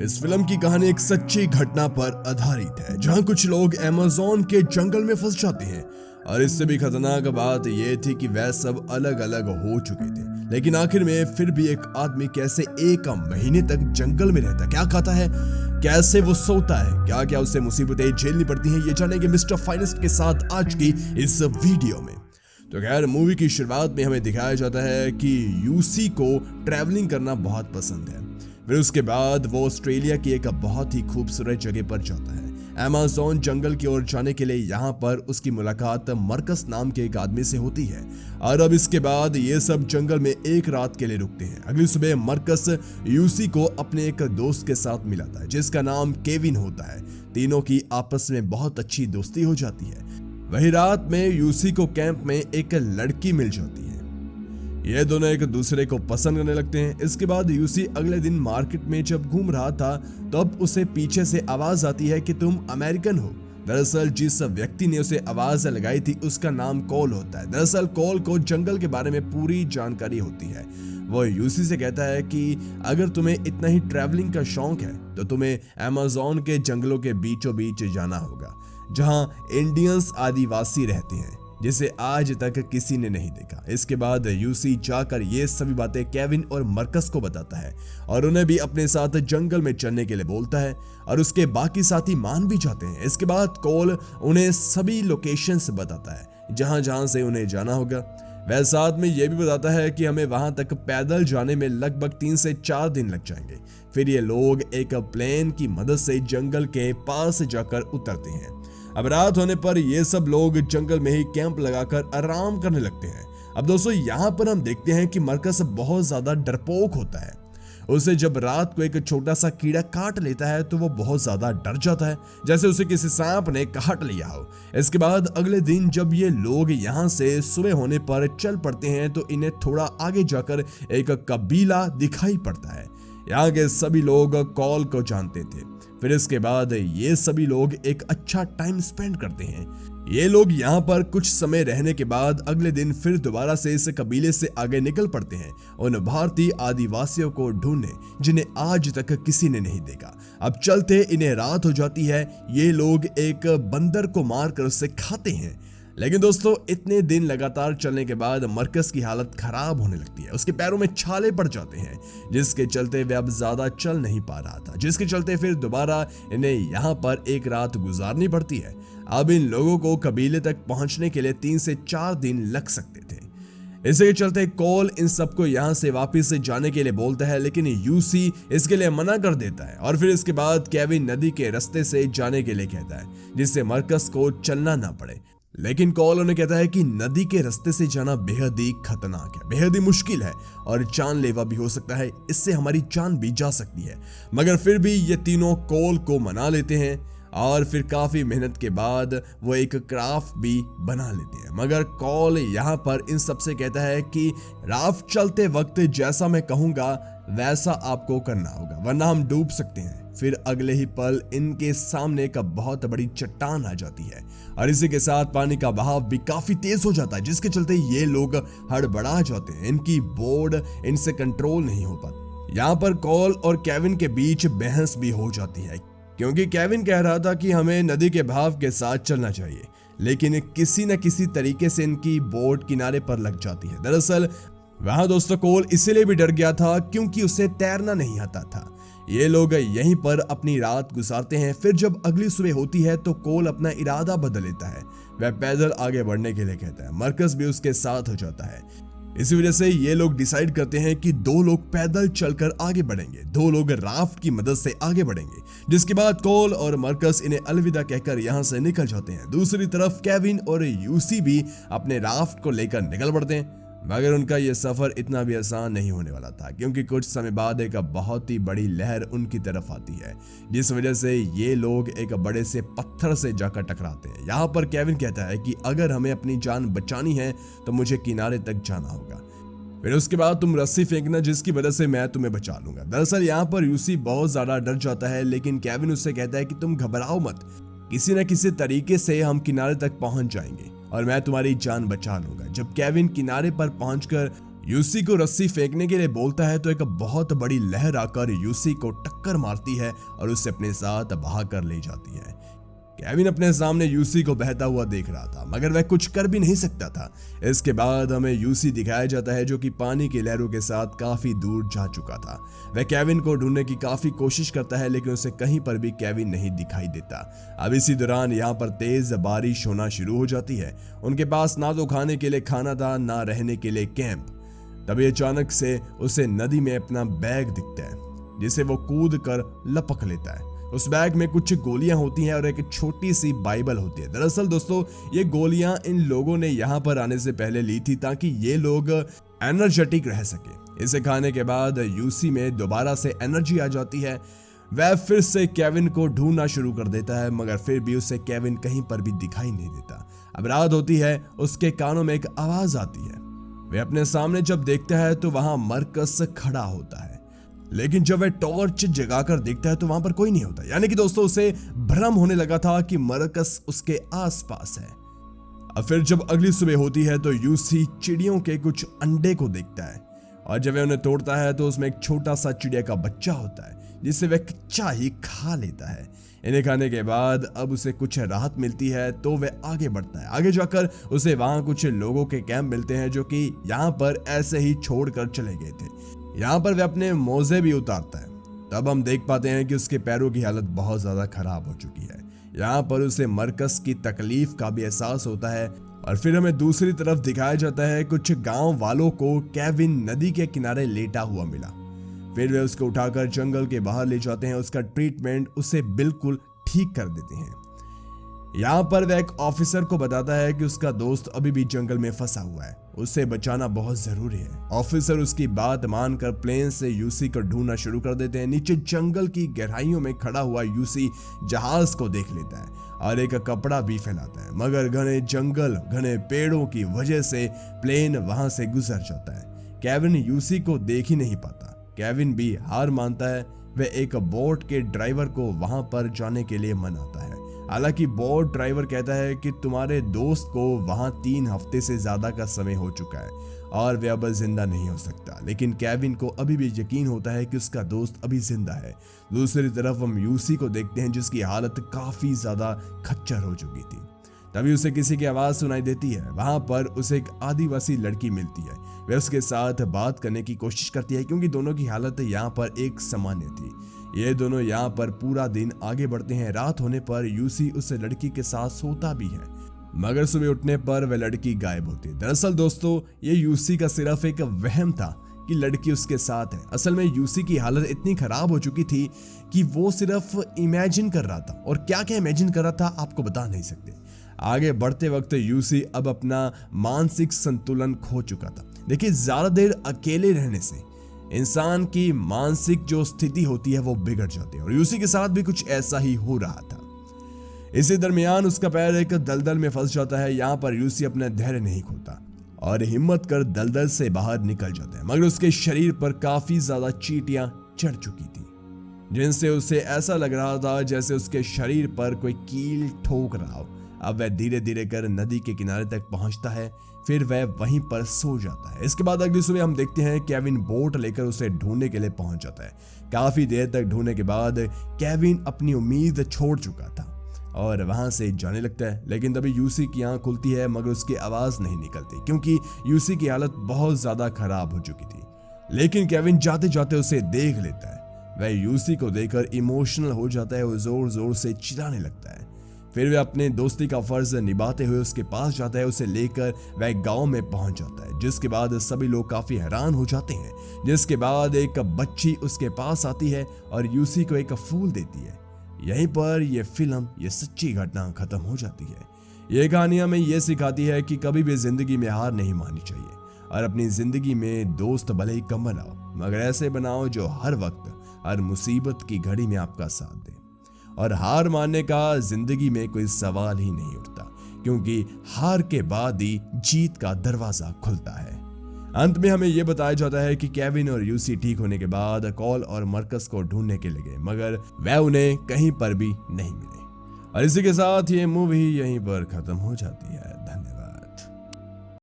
इस फिल्म की कहानी एक सच्ची घटना पर आधारित है, जहां कुछ लोग अमेज़न के जंगल में फंस जाते हैं। और इससे भी खतरनाक बात यह थी कि वह सब अलग अलग हो चुके थे, लेकिन आखिर में फिर भी एक आदमी कैसे एक महीने तक जंगल में रहता, क्या खाता है, कैसे वो सोता है, क्या क्या उसे मुसीबतें झेलनी पड़ती हैं, ये जानेंगे मिस्टर फाइनेस्ट के साथ आज की इस वीडियो में। तो खैर, मूवी की शुरुआत में हमें दिखाया जाता है कि यूसी को ट्रैवलिंग करना बहुत पसंद है। फिर उसके बाद वो ऑस्ट्रेलिया की एक बहुत ही खूबसूरत जगह पर जाता है, अमेज़न जंगल की ओर जाने के लिए। यहाँ पर उसकी मुलाकात मरकस नाम के एक आदमी से होती है। और अब इसके बाद ये सब जंगल में एक रात के लिए रुकते हैं। अगली सुबह मरकस यूसी को अपने एक दोस्त के साथ मिलाता है, जिसका नाम केविन होता है। तीनों की आपस में बहुत अच्छी दोस्ती हो जाती है। वही रात में यूसी को कैंप में एक लड़की मिल जाती है। ये दोनों एक दूसरे को पसंद करने लगते हैं। इसके बाद यूसी अगले दिन मार्केट में जब घूम रहा था, तब उसे पीछे से आवाज आती है कि तुम अमेरिकन हो। दरअसल जिस व्यक्ति ने उसे आवाज लगाई थी उसका नाम कॉल होता है। दरअसल कॉल को जंगल के बारे में पूरी जानकारी होती है। वो यूसी से कहता है कि अगर तुम्हें इतना ही ट्रैवलिंग का शौक है तो तुम्हें अमेज़न के जंगलों के बीचों बीच जाना होगा, जहां इंडियंस आदिवासी रहते हैं, जिसे आज तक किसी ने नहीं देखा। इसके बाद यूसी जाकर ये सभी बातें केविन और मरकस को बताता है और उन्हें भी अपने साथ जंगल में चलने के लिए बोलता है, और उसके बाकी साथी मान भी जाते हैं। इसके बाद कॉल उन्हें सभी लोकेशंस बताता है जहां जहां से उन्हें जाना होगा। वह साथ में यह भी बताता है कि हमें वहां तक पैदल जाने में लगभग 3 से 4 दिन लग जाएंगे। फिर ये लोग एक प्लेन की मदद से जंगल के पास जाकर उतरते हैं। अब रात होने पर ये सब लोग जंगल में ही कैंप लगाकर आराम करने लगते हैं। अब दोस्तों, यहाँ पर हम देखते हैं कि मरकस बहुत ज्यादा डरपोक होता है। उसे जब रात को एक छोटा सा कीड़ा काट लेता है तो वो बहुत ज्यादा डर जाता है, जैसे उसे किसी सांप ने काट लिया हो। इसके बाद अगले दिन जब ये लोग यहाँ से सुबह होने पर चल पड़ते हैं तो इन्हें थोड़ा आगे जाकर एक कबीला दिखाई पड़ता है। यहाँ के सभी लोग कॉल को जानते थे। फिर इसके बाद ये सभी लोग एक अच्छा टाइम स्पेंड करते हैं। ये लोग यहाँ पर कुछ समय रहने के बाद अगले दिन फिर दोबारा से इस कबीले से आगे निकल पड़ते हैं उन भारतीय आदिवासियों को ढूंढने, जिन्हें आज तक किसी ने नहीं देखा। अब चलते इन्हें रात हो जाती है। ये लोग एक बंदर को मारकर उसे खाते हैं। लेकिन दोस्तों, इतने दिन लगातार चलने के बाद मरकस की हालत खराब होने लगती है। उसके पैरों में छाले पड़ जाते हैं, जिसके चलते वे अब ज्यादा चल नहीं पा रहा था, जिसके चलते फिर दोबारा इन्हें यहाँ पर एक रात गुजारनी पड़ती है। अब इन लोगों को कबीले तक पहुंचने के लिए 3 से 4 दिन लग सकते थे। इसके चलते कॉल इन सबको यहाँ से वापस जाने के लिए बोलता है, लेकिन यूसी इसके लिए मना कर देता है। और फिर इसके बाद केविन नदी के रास्ते से जाने के लिए कहता है, जिससे मरकस को चलना ना पड़े। लेकिन कॉल उन्हें कहता है कि नदी के रास्ते से जाना बेहद ही खतरनाक है, बेहद ही मुश्किल है और जानलेवा भी हो सकता है। इससे हमारी जान भी जा सकती है। मगर फिर भी ये तीनों कॉल को मना लेते हैं और फिर काफी मेहनत के बाद वो एक क्राफ्ट भी बना लेते हैं। मगर कॉल यहाँ पर इन सबसे कहता है कि राफ्ट चलते वक्त जैसा मैं कहूंगा वैसा आपको करना होगा, वरना हम डूब सकते हैं। फिर अगले ही पल इनके सामने एक बहुत बड़ी चट्टान आ जाती है और इसी के साथ पानी का बहाव भी काफी तेज हो जाता है, जिसके चलते ये लोग हड़बड़ा जाते हैं। इनकी बोर्ड इनसे कंट्रोल नहीं हो पाती। यहाँ पर कॉल और केविन के बीच बहस भी हो जाती है, क्योंकि केविन कह रहा था कि हमें नदी के बहाव के साथ चलना चाहिए, लेकिन किसी न किसी तरीके से इनकी बोट किनारे पर लग जाती है। दरअसल वहां दोस्तों कॉल इसीलिए भी डर गया था क्योंकि उसे तैरना नहीं आता था। ये लोग यहीं पर अपनी रात गुजारते हैं। फिर जब अगली सुबह होती है तो कॉल अपना इरादा बदल लेता है। वह पैदल आगे बढ़ने के लिए कहता है। मरकस भी उसके साथ हो जाता है। इसी वजह से ये लोग डिसाइड करते हैं कि 2 लोग पैदल चलकर आगे बढ़ेंगे, 2 लोग राफ्ट की मदद से आगे बढ़ेंगे। जिसके बाद कॉल और मरकस इन्हें अलविदा कहकर यहाँ से निकल जाते हैं। दूसरी तरफ केविन और यूसी भी अपने राफ्ट को लेकर निकल पड़ते हैं। मगर उनका यह सफर इतना भी आसान नहीं होने वाला था, क्योंकि कुछ समय बाद एक बहुत ही बड़ी लहर उनकी तरफ आती है, जिस वजह से ये लोग एक बड़े से पत्थर से जाकर टकराते हैं। यहाँ पर केविन कहता है कि अगर हमें अपनी जान बचानी है तो मुझे किनारे तक जाना होगा, फिर उसके बाद तुम रस्सी फेंकना, जिसकी वजह से मैं तुम्हें बचा लूंगा। दरअसल यहाँ पर यूसी बहुत ज्यादा डर जाता है, लेकिन केविन उससे कहता है कि तुम घबराओ मत, किसी न किसी तरीके से हम किनारे तक पहुंच जाएंगे और मैं तुम्हारी जान बचा लूंगा। जब केविन किनारे पर पहुंचकर यूसी को रस्सी फेंकने के लिए बोलता है तो एक बहुत बड़ी लहर आकर यूसी को टक्कर मारती है और उसे अपने साथ बहा कर ले जाती है। केविन अपने सामने यूसी को बहता हुआ देख रहा था, मगर वह कुछ कर भी नहीं सकता था। इसके बाद हमें यूसी दिखाया जाता है जो कि पानी की लहरों के साथ काफी दूर जा चुका था। वह केविन को ढूंढने की काफी कोशिश करता है, लेकिन उसे कहीं पर भी केविन नहीं दिखाई देता। अब इसी दौरान यहाँ पर तेज बारिश होना शुरू हो जाती है। उनके पास ना तो खाने के लिए खाना था, ना रहने के लिए कैंप। तभी अचानक से उसे नदी में अपना बैग दिखता है, जिसे वो कूद कर लपक लेता है। उस बैग में कुछ गोलियां होती हैं और एक छोटी सी बाइबल होती है। दरअसल दोस्तों, ये गोलियां इन लोगों ने यहाँ पर आने से पहले ली थी ताकि ये लोग एनर्जेटिक रह सके। इसे खाने के बाद यूसी में दोबारा से एनर्जी आ जाती है। वह फिर से केविन को ढूंढना शुरू कर देता है, मगर फिर भी उसे केविन कहीं पर भी दिखाई नहीं देता। अब रात होती है, उसके कानों में एक आवाज आती है। वह अपने सामने जब देखता है तो वहां मरकस खड़ा होता है, लेकिन जब वह टॉर्च जगाकर देखता है तो वहां पर कोई नहीं होता। यानी कि दोस्तों, उसे भ्रम होने लगा था कि मरकस उसके आसपास है। अब फिर जब अगली सुबह होती है तो यूसी चिड़ियों के कुछ अंडे को देखता है, और जब वह उन्हें तोड़ता है तो उसमें एक छोटा सा चिड़िया का बच्चा होता है, जिसे वह कच्चा ही खा लेता है। इन्हें खाने के बाद अब उसे कुछ राहत मिलती है तो वह आगे बढ़ता है। आगे जाकर उसे वहां कुछ लोगों के कैंप मिलते हैं जो कि यहाँ पर ऐसे ही छोड़कर चले गए थे। यहाँ पर वह अपने मोजे भी उतारता है। तब हम देख पाते हैं कि उसके पैरों की हालत बहुत ज्यादा खराब हो चुकी है। यहाँ पर उसे मरकस की तकलीफ का भी एहसास होता है। और फिर हमें दूसरी तरफ दिखाया जाता है कुछ गांव वालों को केविन नदी के किनारे लेटा हुआ मिला। फिर वे उसको उठाकर जंगल के बाहर ले जाते हैं। उसका ट्रीटमेंट उसे बिल्कुल ठीक कर देते हैं। यहाँ पर वह एक ऑफिसर को बताता है कि उसका दोस्त अभी भी जंगल में फंसा हुआ है, उसे बचाना बहुत जरूरी है। ऑफिसर उसकी बात मानकर प्लेन से यूसी को ढूंढना शुरू कर देते हैं। नीचे जंगल की गहराइयों में खड़ा हुआ यूसी जहाज को देख लेता है और एक कपड़ा भी फैलाता है, मगर घने जंगल, घने पेड़ों की वजह से प्लेन वहां से गुजर जाता है। केविन यूसी को देख ही नहीं पाता। केविन भी हार मानता है। वह एक बोट के ड्राइवर को वहां पर जाने के लिए मनाता है। हालांकि बोट ड्राइवर कहता है कि तुम्हारे दोस्त को वहां 3 हफ्ते से ज्यादा का समय हो चुका है और वह अब जिंदा नहीं हो सकता, लेकिन केविन को अभी भी यकीन होता है कि उसका दोस्त अभी जिंदा है। दूसरी तरफ हम यूसी को देखते हैं जिसकी हालत काफी ज्यादा खच्चर हो चुकी थी। तभी उसे किसी की आवाज सुनाई देती है। वहां पर उसे एक आदिवासी लड़की मिलती है। वह उसके साथ बात करने की कोशिश करती है क्योंकि दोनों की हालत यहाँ पर एक सामान्य थी। ये दोनों यहाँ पर पूरा दिन आगे बढ़ते हैं। रात होने पर यूसी उस लड़की के साथ सोता भी है, मगर सुबह उठने पर वह लड़की गायब होती है। दरअसल दोस्तों, ये यूसी का सिर्फ एक वहम था कि लड़की उसके साथ है। असल में यूसी की हालत इतनी खराब हो चुकी थी कि वो सिर्फ इमेजिन कर रहा था, और क्या क्या इमेजिन कर रहा था आपको बता नहीं सकते। आगे बढ़ते वक्त यूसी अब अपना मानसिक संतुलन खो चुका था। देखिए, ज्यादा देर अकेले रहने से इंसान की मानसिक जो स्थिति होती है वो बिगड़ जाती है, और यूसी के साथ भी कुछ ऐसा ही हो रहा था। इसी दरमियान उसका पैर एक दलदल में फंस जाता है। यहाँ पर यूसी अपना धैर्य नहीं खोता और हिम्मत कर दलदल से बाहर निकल जाता है, मगर उसके शरीर पर काफी ज्यादा चींटियां चढ़ चुकी थी, जिनसे उसे ऐसा लग रहा था जैसे उसके शरीर पर कोई कील ठोक रहा हो। अब वह धीरे धीरे कर नदी के किनारे तक पहुंचता है, फिर वह वहीं पर सो जाता है। इसके बाद अगली सुबह हम देखते हैं केविन बोट लेकर उसे ढूंढने के लिए पहुंच जाता है। काफी देर तक ढूंढने के बाद केविन अपनी उम्मीद छोड़ चुका था और वहां से जाने लगता है, लेकिन तभी यूसी की आंख खुलती है, मगर उसकी आवाज नहीं निकलती क्योंकि यूसी की हालत बहुत ज्यादा खराब हो चुकी थी। लेकिन केविन जाते जाते उसे देख लेता है। वह यूसी को देखकर इमोशनल हो जाता है और जोर जोर से चिल्लाने लगता है। फिर वह अपने दोस्ती का फर्ज निभाते हुए उसके पास जाता है। उसे लेकर वह गांव में पहुंच जाता है, जिसके बाद सभी लोग काफी हैरान हो जाते हैं। जिसके बाद एक बच्ची उसके पास आती है और यूसी को एक फूल देती है। यहीं पर यह फिल्म, ये सच्ची घटना खत्म हो जाती है। यह कहानी हमें यह सिखाती है कि कभी भी जिंदगी में हार नहीं माननी चाहिए और अपनी जिंदगी में दोस्त भले ही कम बनाओ, मगर ऐसे बनाओ जो हर वक्त, हर मुसीबत की घड़ी में आपका साथ दे। और हार मानने का जिंदगी में कोई सवाल ही नहीं उठता, क्योंकि हार के बाद ही जीत का दरवाजा खुलता है। अंत में हमें यह बताया जाता है कि केविन और यूसी ठीक होने के बाद कॉल और मरकस को ढूंढने के लिए गए, मगर वह उन्हें कहीं पर भी नहीं मिले। और इसी के साथ ये मूवी यहीं पर खत्म हो जाती है। धन्यवाद।